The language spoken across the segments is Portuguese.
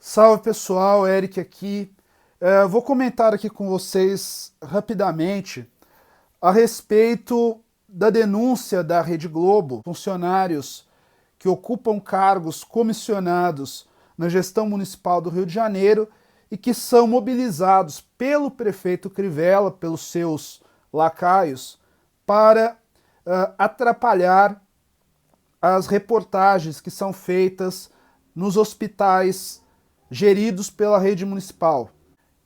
Salve pessoal, Eric aqui. Vou comentar aqui com vocês rapidamente a respeito da denúncia da Rede Globo, funcionários que ocupam cargos comissionados na gestão municipal do Rio de Janeiro e que são mobilizados pelo prefeito Crivella, pelos seus lacaios, para atrapalhar as reportagens que são feitas nos hospitais geridos pela rede municipal.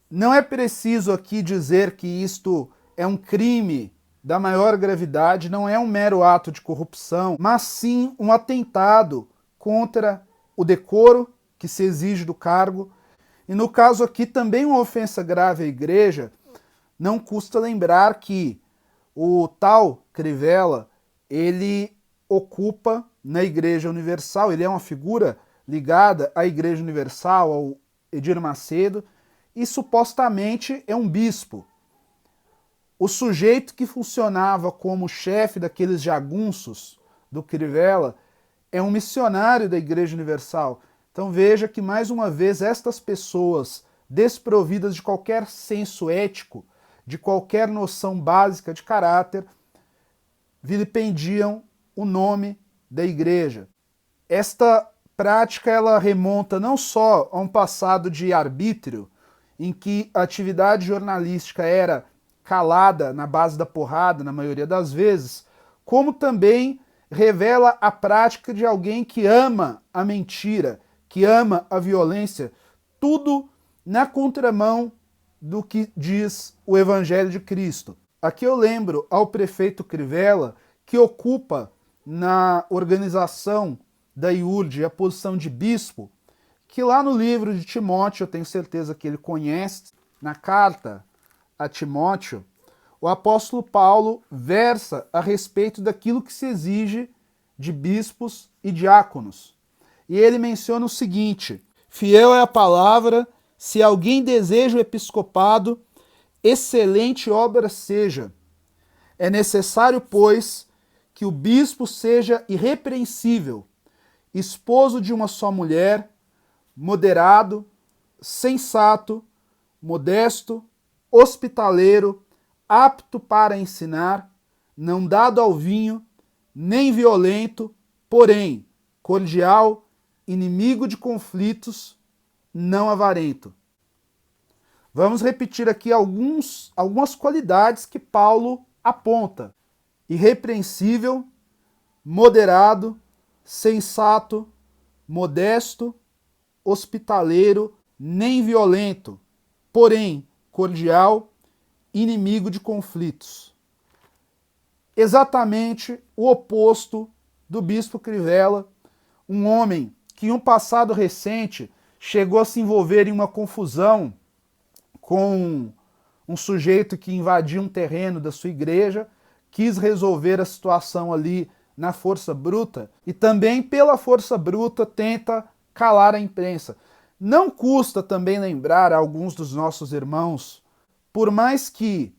Não é preciso aqui dizer que isto é um crime da maior gravidade, não é um mero ato de corrupção, mas sim um atentado contra o decoro que se exige do cargo. E no caso aqui também uma ofensa grave à igreja. Não custa lembrar que o tal Crivella, ele ocupa na Igreja Universal, ele é uma figura ligada à Igreja Universal, ao Edir Macedo, e supostamente é um bispo. O sujeito que funcionava como chefe daqueles jagunços do Crivella é um missionário da Igreja Universal. Então veja que, mais uma vez, estas pessoas desprovidas de qualquer senso ético, de qualquer noção básica de caráter, vilipendiam o nome da igreja. Esta prática ela remonta não só a um passado de arbítrio, em que a atividade jornalística era calada na base da porrada, na maioria das vezes, como também revela a prática de alguém que ama a mentira, que ama a violência, tudo na contramão do que diz o Evangelho de Cristo. Aqui eu lembro ao prefeito Crivella, que ocupa na organização da IURD a posição de bispo, que lá no livro de Timóteo, eu tenho certeza que ele conhece, na carta a Timóteo, o apóstolo Paulo versa a respeito daquilo que se exige de bispos e diáconos. E ele menciona o seguinte: fiel é a palavra, se alguém deseja o episcopado, excelente obra seja. É necessário, pois, que o bispo seja irrepreensível, esposo de uma só mulher, moderado, sensato, modesto, hospitaleiro, apto para ensinar, não dado ao vinho, nem violento, porém cordial, inimigo de conflitos, não avarento. Vamos repetir aqui algumas qualidades que Paulo aponta: irrepreensível, moderado, sensato, modesto, hospitaleiro, nem violento, porém cordial, inimigo de conflitos. Exatamente o oposto do bispo Crivella, um homem que em um passado recente chegou a se envolver em uma confusão com um sujeito que invadiu um terreno da sua igreja, quis resolver a situação ali na força bruta e também pela força bruta tenta calar a imprensa. Não custa também lembrar a alguns dos nossos irmãos, por mais que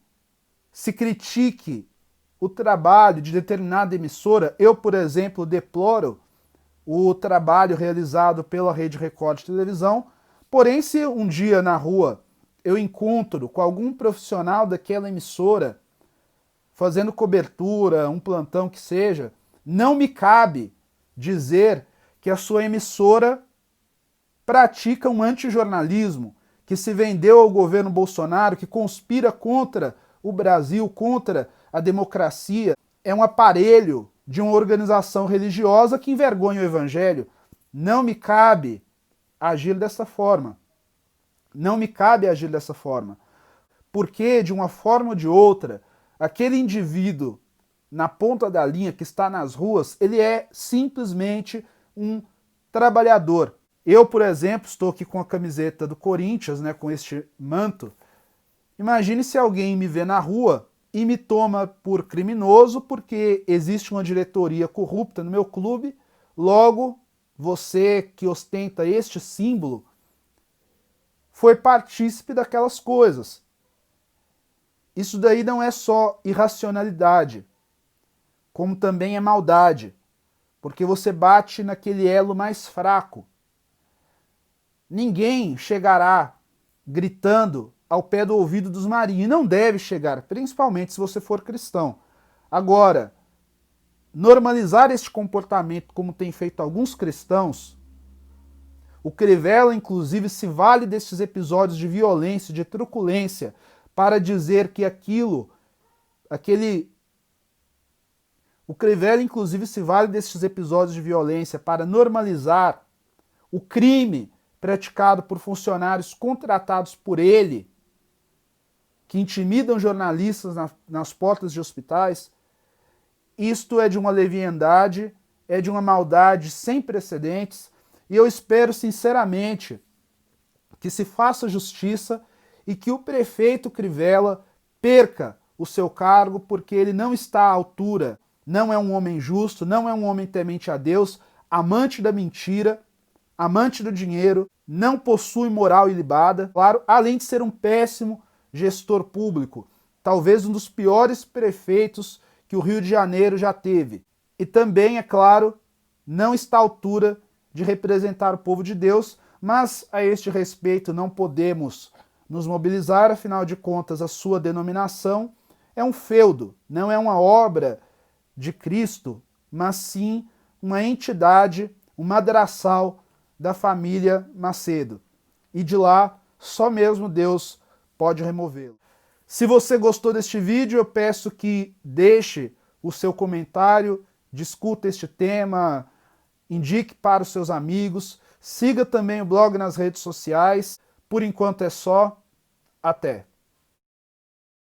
se critique o trabalho de determinada emissora, eu, por exemplo, deploro o trabalho realizado pela Rede Record de televisão, porém, se um dia na rua eu encontro com algum profissional daquela emissora fazendo cobertura, um plantão que seja, não me cabe dizer que a sua emissora pratica um antijornalismo, que se vendeu ao governo Bolsonaro, que conspira contra o Brasil, contra a democracia, é um aparelho de uma organização religiosa que envergonha o Evangelho. Não me cabe agir dessa forma. Não me cabe agir dessa forma. Porque, de uma forma ou de outra, aquele indivíduo na ponta da linha que está nas ruas, ele é simplesmente um trabalhador. Eu, por exemplo, estou aqui com a camiseta do Corinthians, né, com este manto. Imagine se alguém me vê na rua e me toma por criminoso porque existe uma diretoria corrupta no meu clube, logo você que ostenta este símbolo foi partícipe daquelas coisas. Isso daí não é só irracionalidade, como também é maldade, porque você bate naquele elo mais fraco. ninguém chegará gritando ao pé do ouvido dos marinhos, e não deve chegar, principalmente se você for cristão. Agora, normalizar este comportamento como tem feito alguns cristãos, o Crivella, inclusive, se vale desses episódios de violência, de truculência, para dizer que o Crivella, inclusive, se vale desses episódios de violência para normalizar o crime praticado por funcionários contratados por ele, que intimidam jornalistas nas portas de hospitais. Isto é de uma leviandade, é de uma maldade sem precedentes, e eu espero sinceramente que se faça justiça e que o prefeito Crivella perca o seu cargo, porque ele não está à altura, não é um homem justo, não é um homem temente a Deus, amante da mentira, amante do dinheiro, não possui moral ilibada, claro, além de ser um péssimo gestor público, talvez um dos piores prefeitos que o Rio de Janeiro já teve. E também, é claro, não está à altura de representar o povo de Deus, mas a este respeito não podemos nos mobilizar, afinal de contas a sua denominação é um feudo, não é uma obra de Cristo, mas sim uma entidade, um madraçal da família Macedo. E de lá, só mesmo Deus pode removê-lo. Se você gostou deste vídeo, eu peço que deixe o seu comentário, discuta este tema, indique para os seus amigos, siga também o blog nas redes sociais. Por enquanto é só. Até!